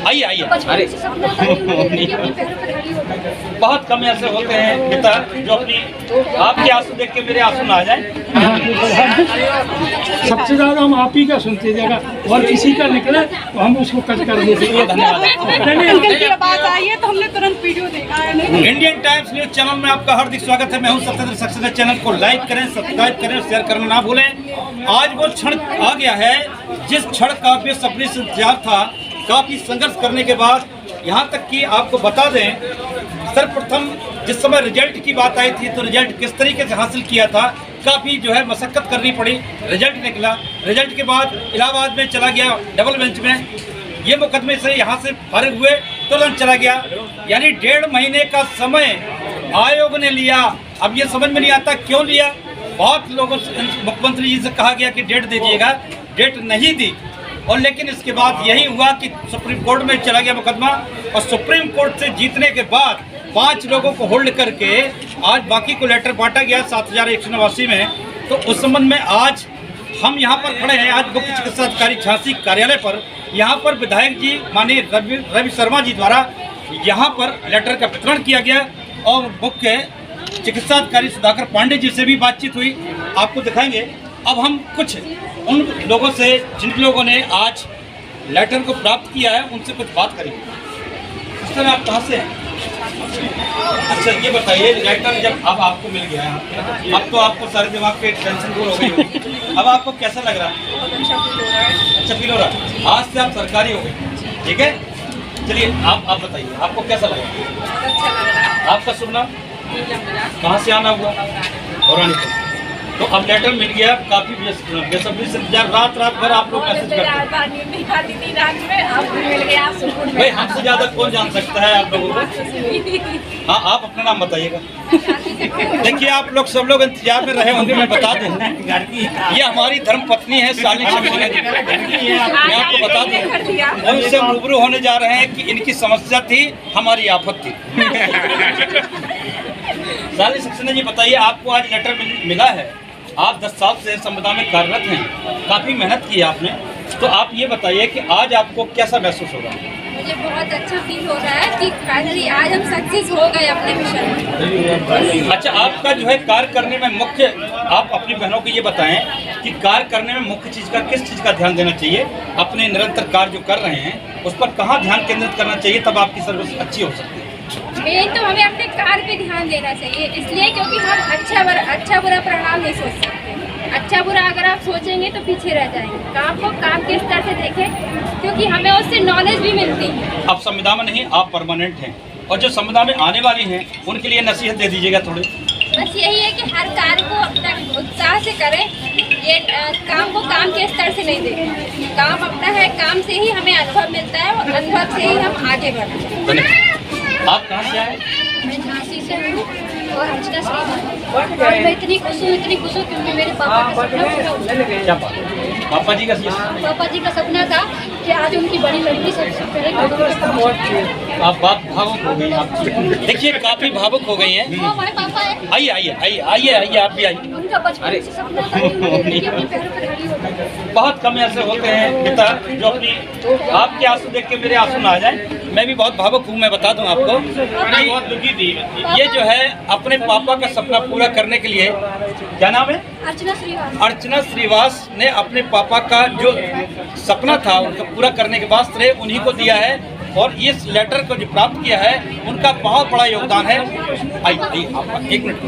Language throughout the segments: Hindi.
आइए आइए। अरे बहुत कम ऐसे होते हैं पिता जो अपनी आपके आंसू देख के मेरे आंसू ना आ जाए। सबसे ज्यादा हम आप ही का सुनते थे, और किसी का निकले तो हम उसको कट कर देते। धन्यवाद। बात आई है तो हमने तुरंत वीडियो देखा है। इंडियन टाइम्स न्यूज चैनल में आपका हार्दिक स्वागत है। मैं हूं सत्येंद्र सक्सेना। चैनल को लाइक करें, सब्सक्राइब करें, शेयर करना ना भूलें। आज वो क्षण आ गया है जिस क्षण का बेसब्री से इंतजार था। काफी संघर्ष करने के बाद यहाँ तक कि आपको बता दें, सर्वप्रथम जिस समय रिजल्ट की बात आई थी तो रिजल्ट किस तरीके से हासिल किया था, काफ़ी जो है मशक्कत करनी पड़ी। रिजल्ट निकला, रिजल्ट के बाद इलाहाबाद में चला गया डबल बेंच में। ये मुकदमे से यहाँ से फारिग हुए, तुरंत चला गया। यानी 1.5 महीने का समय आयोग ने लिया। अब ये समझ में नहीं आता क्यों लिया। बहुत लोगों से मुख्यमंत्री जी से कहा गया कि डेट दीजिएगा, डेट नहीं दी। और लेकिन इसके बाद यही हुआ कि सुप्रीम कोर्ट में चला गया मुकदमा, और सुप्रीम कोर्ट से जीतने के बाद 5 लोगों को होल्ड करके आज बाकी को लेटर बांटा गया 7189 में। तो उस संबंध में आज हम यहाँ पर खड़े हैं, आज मुख्य चिकित्सा अधिकारी झांसी कार्यालय पर। यहाँ पर विधायक जी माननीय रवि शर्मा जी द्वारा यहाँ पर लेटर का वितरण किया गया, और मुख्य चिकित्सा अधिकारी सुधाकर पांडे जी से भी बातचीत हुई, आपको दिखाएंगे। अब हम कुछ उन लोगों से जिन लोगों ने आज लेटर को प्राप्त किया है उनसे कुछ बात करेंगे। सर आप कहाँ से हैं? अच्छा ये बताइए, लेटर जब अब आपको मिल गया है, अब तो आपको सारे दिमाग पे टेंशन दूर हो गई होगी। अब आपको कैसा लग रहा है? अच्छा फील हो रहा है। आज से आप सरकारी हो गए, ठीक है। चलिए आप बताइए आपको कैसा लगा? आपका शुभ नाम? कहाँ से आना हुआ? और तो अब लेटर मिल गया, काफी बेसब्री से रात भर आप लोग मैसेज करते हैं। भाई हमसे ज्यादा कौन जान सकता है आप लोगों को। हाँ आप अपना नाम बताइएगा। देखिए आप लोग सब लोग इंतजार में रहे होंगे, मैं बता दूं ये हमारी धर्म पत्नी है साली शकीना जी। मैं आपको बता दूं उनसे रूबरू होने जा रहे हैं कि इनकी समस्या थी, हमारी आफत थी। साली शकीना जी बताइए, आपको आज लेटर मिला है। आप 10 साल से संविदा में कार्यरत हैं, काफ़ी मेहनत की है आपने। तो आप ये बताइए कि आज आपको कैसा महसूस हो रहा है? मुझे बहुत अच्छा फील हो रहा है कि फाइनली आज हम सक्सेस हो गए अपने मिशन में। अच्छा आपका जो है कार्य करने में मुख्य, आप अपनी बहनों को ये बताएं कि कार्य करने में मुख्य चीज़ का किस चीज़ का ध्यान देना चाहिए? अपने निरंतर कार्य जो कर रहे हैं उस पर कहाँ ध्यान केंद्रित करना चाहिए, तब आपकी सर्विस अच्छी हो सकती है? मेन तो हमें अपने कार्य पे ध्यान देना चाहिए, इसलिए क्योंकि हम अच्छा बुरा परिणाम नहीं सोच सकते। अच्छा बुरा अगर आप सोचेंगे तो पीछे रह जाएंगे। काम को काम के स्तर से देखें, क्योंकि हमें उससे नॉलेज भी मिलती है। आप संविदा में नहीं, आप परमानेंट हैं, और जो संविदा में आने वाली हैं उनके लिए नसीहत दे दीजिएगा थोड़ी। बस यही है कि हर कार्य को अपना उत्साह से करें। ये काम को काम के स्तर से नहीं देखें। काम अपना है, काम से ही हमें अनुभव मिलता है, और अनुभव से ही हम आगे बढ़ते हैं। आप कहाँ से आए? मैं झांसी से हूँ, और अर्चना श्रीवास। और मैं इतनी खुश हूँ क्योंकि मेरे पापा का सपना पूरा हुआ। क्या बात? पापा जी का सपना था कि आज उनकी बड़ी लड़की सबसे पहले। आप बात भावुक हो गई आप। देखिए काफी भावुक हो गई हैं। हमारे पापा है। आइए आइए आइए आइए आइए आप भी आइए। उनका बचपन से सपना था कि उनकी लड़की अपने पैरों पर खड़ी हो। बहुत कम ऐसे होते हैं पिता जो अपनी आपके आंसू देख के मेरे आंसू ना आ जाए। मैं भी बहुत भावुक हूँ, मैं बता दूं आपको। बहुत दुखी थी ये जो है अपने पापा का सपना पूरा करने के लिए, क्या नाम है? अर्चना श्रीवास ने अपने पापा का जो सपना था उनका पूरा करने के बाद श्रेय उन्हीं को दिया है, और इस लेटर को जो प्राप्त किया है उनका बहुत बड़ा योगदान है। आइए आप 1 मिनट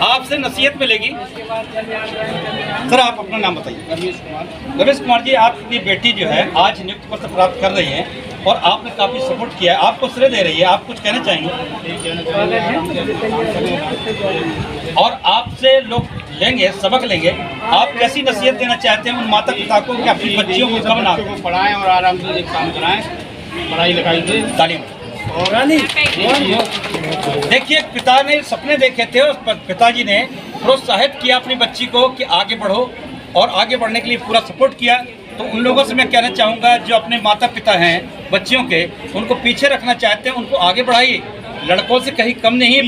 आपसे नसीहत मिलेगी। सर आप अपना नाम बताइए। रमेश कुमार जी, आपकी बेटी जो है आज नियुक्ति पत्र प्राप्त कर रही है और आपने काफ़ी सपोर्ट किया है, आपको श्रेय दे रही है, आप कुछ कहना चाहेंगे? और आपसे लोग लेंगे, सबक लेंगे, आप कैसी नसीहत देना चाहते हैं उन माता पिता को कि अपनी बच्चियों को कब ना पढ़ाएं और आराम से एक काम कराएं, पढ़ाई लिखाई से तालीम। देखिए पिता ने सपने देखे थे और पिताजी ने प्रोत्साहित किया अपनी बच्ची को कि आगे बढ़ो, और आगे बढ़ने के लिए पूरा सपोर्ट किया। तो उन लोगों से मैं कहना चाहूँगा जो अपने माता पिता हैं बच्चियों के, उनको पीछे रखना चाहते हैं उनको आगे बढ़ाइए। लड़कों से कहीं कम नहीं है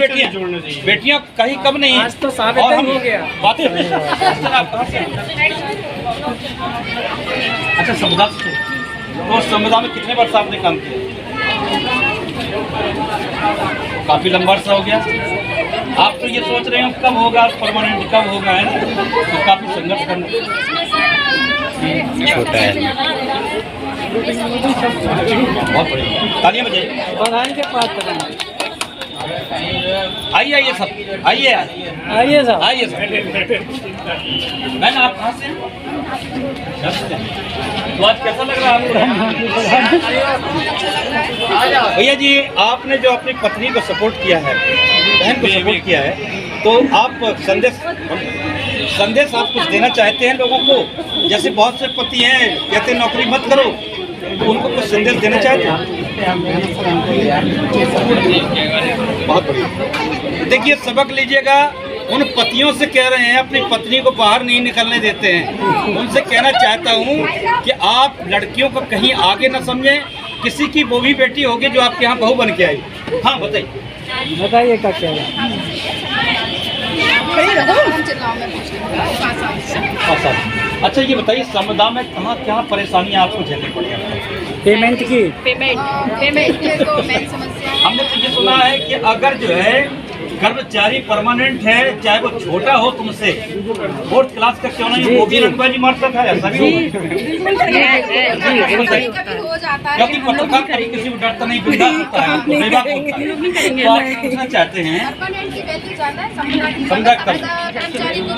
बेटियां कहीं कम नहीं है। आज तो साबित हो गया। बातें अच्छा समुदाय से तो संविदा में कितने वर्ष आपने काम किया? काफी लंबा अर्सा हो गया। आप तो ये सोच रहे हो कब होगा परमानेंट, कब होगा, है ना? तो काफी संघर्ष करना होता है। बहुत बढ़िया, तालियां बजाइए। आइए आइए सब, आइए आइए साहब, आइए सब। मैंने आप कहाँ से? तो आज कैसा लग रहा है आपको? भैया जी, आपने जो अपनी पत्नी को सपोर्ट किया है, बहन को सपोर्ट किया है, तो आप संदेश आप कुछ देना चाहते हैं लोगों को? जैसे बहुत से पति हैं कहते हैं नौकरी मत करो, तो उनको कुछ संदेश देना चाहते हैं? बहुत बढ़िया। देखिए, सबक लीजिएगा। उन पतियों से कह रहे हैं अपनी पत्नी को बाहर नहीं निकलने देते हैं, उनसे कहना चाहता हूं कि आप लड़कियों को कहीं आगे न समझें। किसी की वो भी बेटी होगी जो आपके यहाँ बहू बन के आई। हाँ बताइए क्या कह रहे हैं? अच्छा, ये बताइए संविदा में कहाँ क्या परेशानी आपको झेलनी पड़ी है? पेमेंट की पेमेंट को मेन समस्या है। हमने तो ये सुना है कि अगर जो है कर्मचारी परमानेंट है, चाहे वो छोटा हो तुमसे, 4th क्लास का क्यों नहीं, वो भी रंगबाजी मारता था, ऐसा भी हो जाता है। क्योंकि पत्रकार कभी किसी को डरता नहीं, बिंदास होता है, बेबाक होता है। तो आप पूछना चाहते हैं परमानेंट की वैल्यू ज्यादा है, कर्मचारी को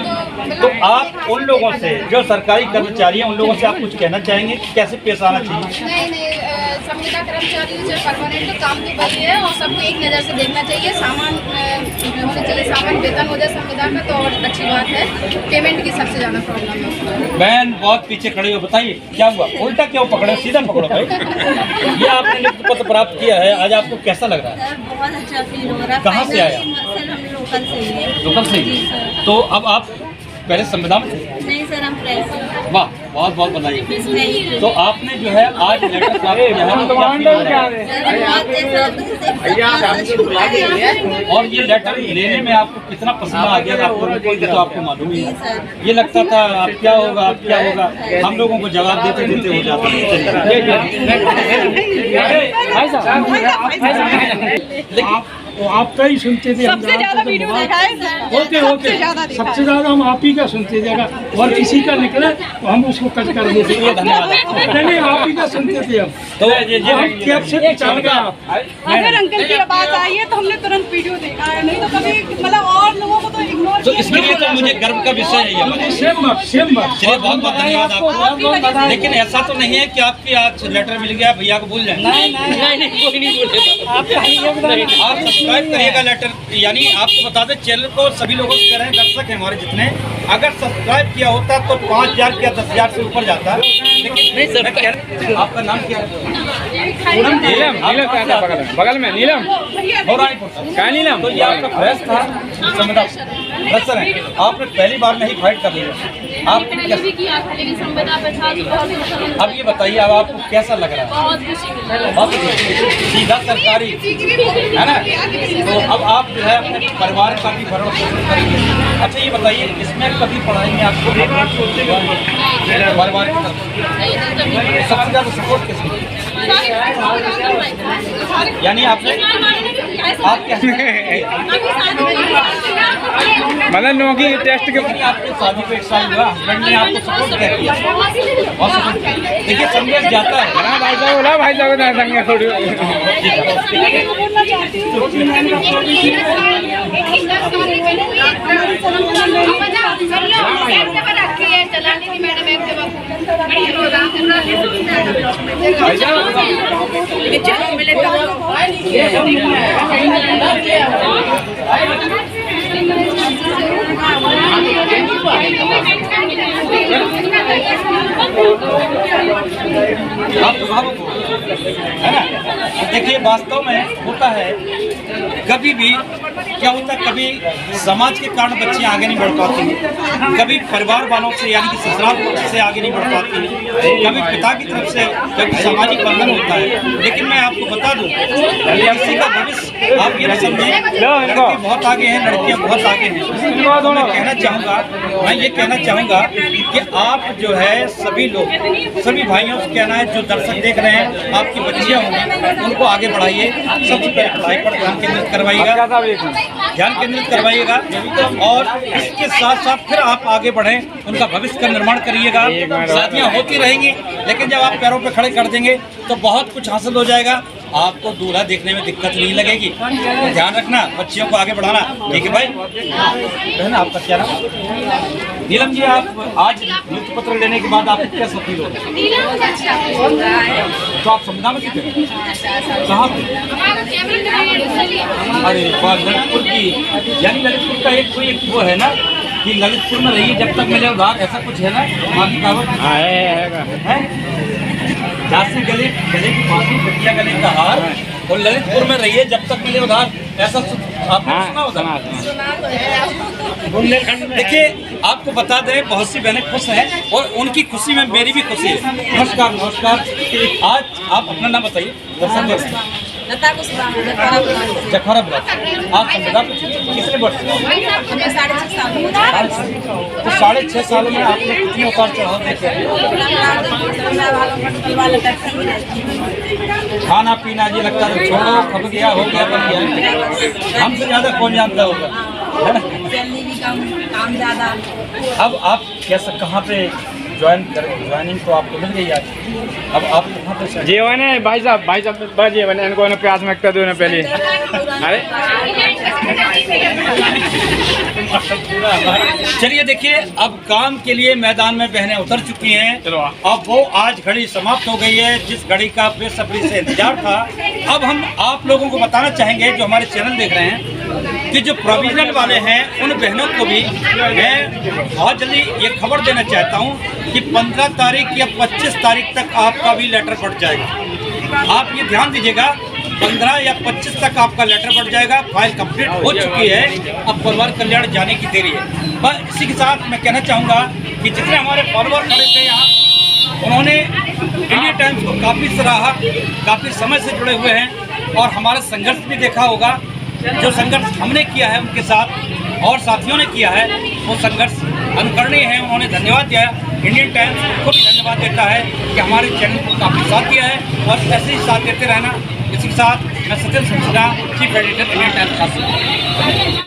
तो आप उन लोगों से जो सरकारी कर्मचारी हैं, उन लोगों से आप कुछ कहना चाहेंगे कि कैसे पेश आना चाहिए? नहीं, संविदा कर्मचारी जो परमानेंट तो काम तो वही है, और सबको एक नज़र से देखना चाहिए। सामान होना चाहिए, सामान वेतन हो जाए संविदा का तो और अच्छी बात है। पेमेंट की सबसे ज़्यादा प्रॉब्लम है। बहन बहुत पीछे खड़ी हो, बताइए क्या हुआ? उल्टा क्यों पकड़ो, सीधा पकड़ो भाई। ये आपने नियुक्ति पत्र प्राप्त किया है, आज आपको कैसा लग रहा है? बहुत अच्छा फील हो रहा है। कहाँ से आया? सर हम लोकल से ही है। लोकल से ही? तो अब आप पहले संविदा में थे? नहीं सर, हम प्रेस हैं। वाह, बहुत बहुत बधाई। नहीं तो आपने जो है आज लेटर प्राप्त किया है, तो क्या फील हो रहा है? सर बहुत जैसा और ये लेटर लेने में आपको कितना पसीना आ गया था आपको? तो आपको मालूम ही है, ये लगता था आप क्या होगा, आप क्या होगा, हम लोगों को जवाब देते देते हो जाता है। वो आपका ही सुनते थे। सबसे ज्यादा वीडियो देखा है सर। ओके, सबसे ज्यादा हम आप ही का सुनते थे। और किसी का निकले तो हम उसको कट कर देते थे। धन्यवाद। नहीं, आप ही का सुनते थे हम। तो हम कैब से पहचान गए आप। अगर अंकल की आवाज आई है तो हमने तुरंत वीडियो देखा है, नहीं तो कभी मतलब और लोगों को तो इग्नोर तो इसके लिए तो मुझे गर्व का विषय है ये मुझे। सेम बात। चलिए, बहुत बहुत धन्यवाद आपको। लेकिन ऐसा तो नहीं है कि आपकी आज लेटर मिल गया, भैया को भूल जाए। नहीं, कोई नहीं बोलेगा। आप सब्सक्राइब करिएगा लेटर, यानी आपको बता दें चैनल को सभी लोगों से कह रहे हैं, दर्शक हैं हमारे जितने, अगर सब्सक्राइब किया होता तो 5,000 या 10,000 से ऊपर जाता। लेकिन नहीं सर, आपका नाम क्या है? नीलम, बगल में नीलम क्या नीलम? तो ये आपका प्रयास था संविदा सर है, आपने पहली बार में ही फाइट कर लिया। आप भी किया था, लेकिन संविदा पे था तो बहुत अब ये बताइए, अब आपको कैसा लग रहा है? बहुत खुशी मिल रही है। बहुत सीधा सरकारी है ना? तो अब आप जो है अपने परिवार का भी भरण पोषण करेंगे। अच्छा, ये बताइए इसमें कभी पढ़ाई में आपको परिवार की तरफ सबसे ज़्यादा सपोर्ट किसने? यानी आपने आप क्या मतलब नौकरी टेस्ट के आपके शादी को 1 साल हुआ, हस्बैंड ने आपको सपोर्ट क्या किया? बहुत सपोर्ट। देखिए, संदेश जाता है भाई साहब ना संगे थोड़ी आप भावुक हो, है ना? देखिए, वास्तव में होता है कभी भी क्या होता है, कभी समाज के कारण बच्चे आगे नहीं बढ़ पाते हैं, कभी परिवार वालों से यानी कि ससुराल पक्ष से आगे नहीं बढ़ पाते हैं, कभी पिता की तरफ से कभी सामाजिक बंधन होता है। लेकिन मैं आपको बता दूं, किसी का भविष्य आप ये न समझें, लड़के बहुत आगे हैं, लड़कियां बहुत आगे हैं। तो मैं ये कहना चाहूँगा कि आप जो है सभी लोग, सभी भाइयों से कहना है जो दर्शक देख रहे हैं, आपकी बच्चियाँ होंगी उनको आगे बढ़ाइए। सबसे पहले पढ़ाई पर ध्यान केंद्रित करवाइएगा और इसके साथ साथ फिर आप आगे बढ़ें, उनका भविष्य का निर्माण करिएगा। शादियाँ होती रहेंगी, लेकिन जब आप पैरों पर खड़े कर देंगे तो बहुत कुछ हासिल हो जाएगा। आपको दूल्हा देखने में दिक्कत नहीं लगेगी। तो ध्यान रखना, बच्चियों को आगे बढ़ाना। ठीक है भाई। बहन आपका क्या नाम? नीलम जी, आप आज नियुक्ति पत्र लेने के बाद आपको कैसा फील हो रहा है? तो आप संविदा में कितने कहाँ पे? अरे ललितपुर की, यानी ललितपुर का एक कोई वो है ना कि ललितपुर में रहिए जब तक मिले उधार, ऐसा कुछ है ना वहाँ की कहावत है? झांसी गले की फांसी, बटिया गले का हार, और ललितपुर में रहिए जब तक मिले उधार, ऐसा आपने सुना होगा? देखिए, आपको बता दें, बहुत सी बहनें खुश हैं और उनकी खुशी में मेरी भी खुशी है। नमस्कार। आज आप अपना नाम बताइए। लता कुशवाहा, जखौरा ब्लॉक। आप संविदा कितने वर्ष? 6.5 साल। तो 6.5 सालों में आपने कितने उतार चढ़ाव देखे? खाना पीना जी लगता है छोड़ो, खप गया, हो गया, बन गया। हमसे ज्यादा कौन जानता होगा, है ना? काम ज्यादा। अब आप कैसे, कहाँ पे ज्वाइनिंग तो आपको मिल गई आज, अब आप कहाँ पे? जीवन है भाई साहब बड़ा जीवन है, इनको प्राथमिकता दो ना पहले। अरे चलिए देखिए, अब काम के लिए मैदान में बहनें उतर चुकी हैं। अब वो आज घड़ी समाप्त हो गई है, जिस घड़ी का बेसब्री से इंतजार था। अब हम आप लोगों को बताना चाहेंगे जो हमारे चैनल देख रहे हैं कि जो प्रोविजनल वाले हैं उन बहनों को भी मैं बहुत जल्दी ये खबर देना चाहता हूँ कि 15 तारीख या 25 तारीख तक आपका भी लेटर बढ़ जाएगा। आप ये ध्यान दीजिएगा, 15 या 25 तक आपका लेटर बढ़ जाएगा। फाइल कंप्लीट हो चुकी है, अब परिवार कल्याण जाने की देरी है। बस इसी के साथ मैं कहना चाहूँगा कि जितने हमारे फॉलोअर खड़े थे यहाँ, उन्होंने इंडिया टाइम्स को काफ़ी सराहा, काफ़ी समय से जुड़े हुए हैं और हमारा संघर्ष भी देखा होगा। जो संघर्ष हमने किया है उनके साथ और साथियों ने किया है, वो संघर्ष अनुकरणीय है। उन्होंने धन्यवाद दिया है। इंडियन टाइम्स को भी धन्यवाद देता है कि हमारे चैनल को काफ़ी साथ दिया है और ऐसे ही साथ देते रहना। इसी के साथ मैं Sachin Singh, chief editor Indian times.